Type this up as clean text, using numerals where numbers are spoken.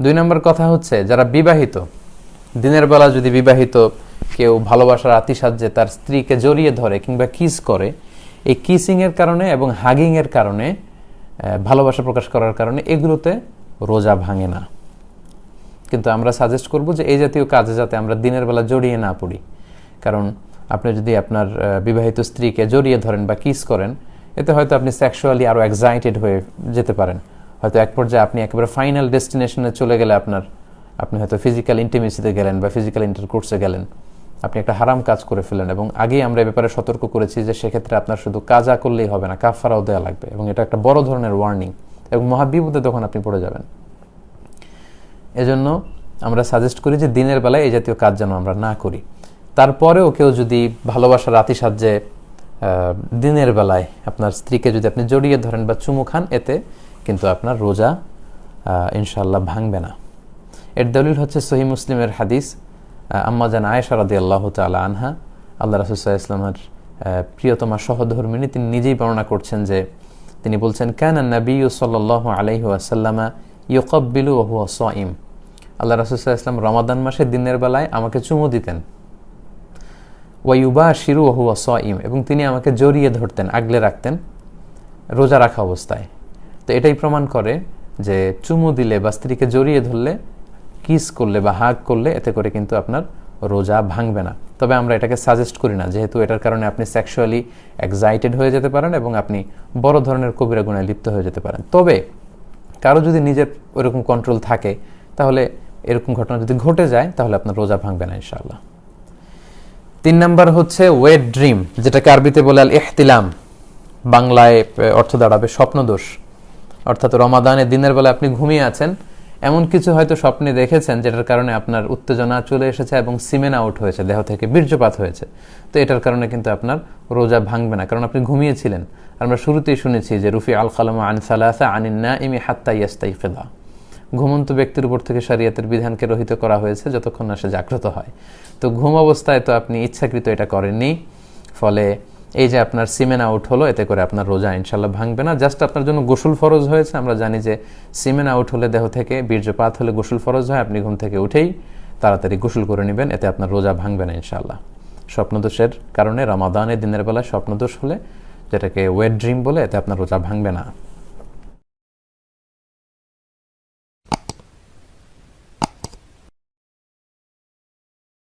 2 নম্বর কথা হচ্ছে যারা বিবাহিত, দিনের বেলা যদি বিবাহিত কেউ ভালোবাসার আতিশায্যে তার স্ত্রীকে জড়িয়ে ধরে কিংবা কিস করে, এই কিসিং এর কারণে এবং হাগিং এর কারণে, ভালোবাসা প্রকাশ করার কারণে এগুলোতে রোজা ভাঙে না। কিন্তু আমরা সাজেস্ট করব যে এই জাতীয় কাজে যাতে আমরা দিনের বেলা জড়িয়ে না পড়ি। কারণ আপনি যদি আপনার বিবাহিত স্ত্রীকে জড়িয়ে ধরেন বা কিস করেন, এতে হয়তো আপনি সেক্সুয়ালি আরও এক্সাইটেড হয়ে যেতে পারেন। হয়তো এক পর্যায়ে আপনি একেবারে ফাইনাল ডেস্টিনেশনে চলে গেলে আপনি হয়তো ফিজিক্যাল ইন্টিমেসিতে গেলেন বা ফিজিক্যাল ইন্টারকোর্সে গেলেন, আপনি একটা হারাম কাজ করে ফেলেন। এবং আগেই আমরা এ ব্যাপারে সতর্ক করেছি যে সেক্ষেত্রে আপনার শুধু কাজা করলেই হবে না, কাফারাও দেওয়া লাগবে, এবং এটা একটা বড় ধরনের ওয়ার্নিং এবং মহাবিপদে তখন আপনি পড়ে যাবেন। এজন্য আমরা সাজেস্ট করি যে দিনের বেলায় এই জাতীয় কাজ যেন আমরা না করি। তারপরেও কেউ যদি ভালোবাসার আতিশায্যে দিনের বেলায় আপনার স্ত্রীকে যদি আপনি জড়িয়ে ধরেন বা চুমু খান, এতে কিন্তু আপনার রোজা ইনশাআল্লাহ ভাঙবে না। এর দলিল হচ্ছে সহিহ মুসলিমের হাদিস, আম্মা জান আয়েশা রাদিয়াল্লাহু তাআলা আনহা, আল্লাহ রাসূল সাল্লাল্লাহু আলাইহি ওয়াসাল্লামের প্রিয়তমা সহধর্মিণী, তিনি নিজেই বর্ণনা করছেন যে তিনি বলছেন, কানা নাবিয়্যু সাল্লাল্লাহু আলাইহি ওয়াসাল্লাম ইউকাব্বিলু ওয়া হুয়া সাইম। আল্লাহ রাসূল সাল্লাল্লাহু আলাইহি ওয়াসাল্লাম রমাদান মাসে দিনের বেলায় আমাকে চুমু দিতেন, ওয়া ইউবাশিরু ওয়া হুয়া সাইম, এবং তিনি আমাকে জড়িয়ে ধরতেন, আগলে রাখতেন রোজা রাখা অবস্থায়। তো এটাই প্রমাণ করে যে চুমু দিলে বা স্ত্রীকে জড়িয়ে ধরলে, কিস করলে বা হাগ করলে, এতে করে কিন্তু আপনার রোজা ভাঙবে না। তবে আমরা এটাকে সাজেস্ট করি না, যেহেতু এটার কারণে আপনি সেক্সুয়ালি এক্সাইটেড হয়ে যেতে পারেন এবং আপনি বড় ধরনের কবিরা গুনাহে লিপ্ত হয়ে যেতে পারেন। তবে কারো যদি নিজের ওইরকম কন্ট্রোল থাকে, তাহলে এরকম ঘটনা যদি ঘটে যায়, তাহলে আপনার রোজা ভাঙবে না ইনশাআল্লাহ। 3 নাম্বার হচ্ছে ওয়েট ড্রিম, যেটাকে আরবিতে বলে আল ইহতিলাম, বাংলায় অর্থ দাঁড়াবে স্বপ্নদোষ। অর্থাৎ রমাদানে দিনের বেলা আপনি ঘুমিয়ে আছেন, এমন কিছু হয়তো স্বপ্নে দেখেছেন যেটার কারণে আপনার উত্তেজনা চলে এসেছে এবং সিমেন আউট হয়েছে, দেহ থেকে বীর্যপাত হয়েছে। তো এটার কারণে কিন্তু আপনার রোজা ভাঙবে না, কারণ আপনি ঘুমিয়েছিলেন। আমরা শুরুতেই শুনেছি যে রুফি আল কালামু আন সালাসা আনিন নাইমি হাত্তা ইয়াস্তাইকিযা, ঘুমন্ত ব্যক্তির উপর থেকে শরীয়তের বিধানকে রহিত করা হয়েছে যতক্ষণ না সে জাগ্রত হয়। তো ঘুম অবস্থায় তো আপনি ইচ্ছাকৃত এটা করেননি, ফলে এই যে আপনার সিমেন আউট হলো, এতে করে আপনার রোজা ইনশাল্লাহ ভাঙবে না। জাস্ট আপনার জন্য গোসল ফরজ হয়েছে। আমরা জানি যে সিমেন আউট হলে, দেহ থেকে বীর্যপাত হলে গোসল ফরজ হয়। আপনি ঘুম থেকে উঠেই তাড়াতাড়ি গোসল করে নেবেন, এতে আপনার রোজা ভাঙবে না ইনশাল্লাহ। স্বপ্নদোষের কারণে রমাদানের দিনের বেলায় স্বপ্নদোষ হলে, যেটাকে ওয়েট ড্রিম বলে, এতে আপনার রোজা ভাঙবে না।